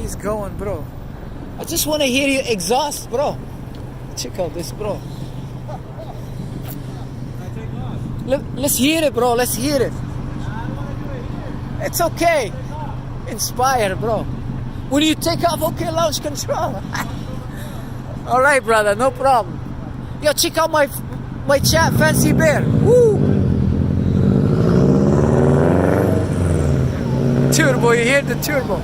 he's going, bro. I just want to hear you exhaust, bro. Check out this, bro. Let's hear it, bro. Let's hear it. It's okay. Inspire, bro. When you take off, okay, launch control. All right, brother, no problem. Yo, check out my chat, Fancy Bear. Woo! Turbo, you hear the turbo?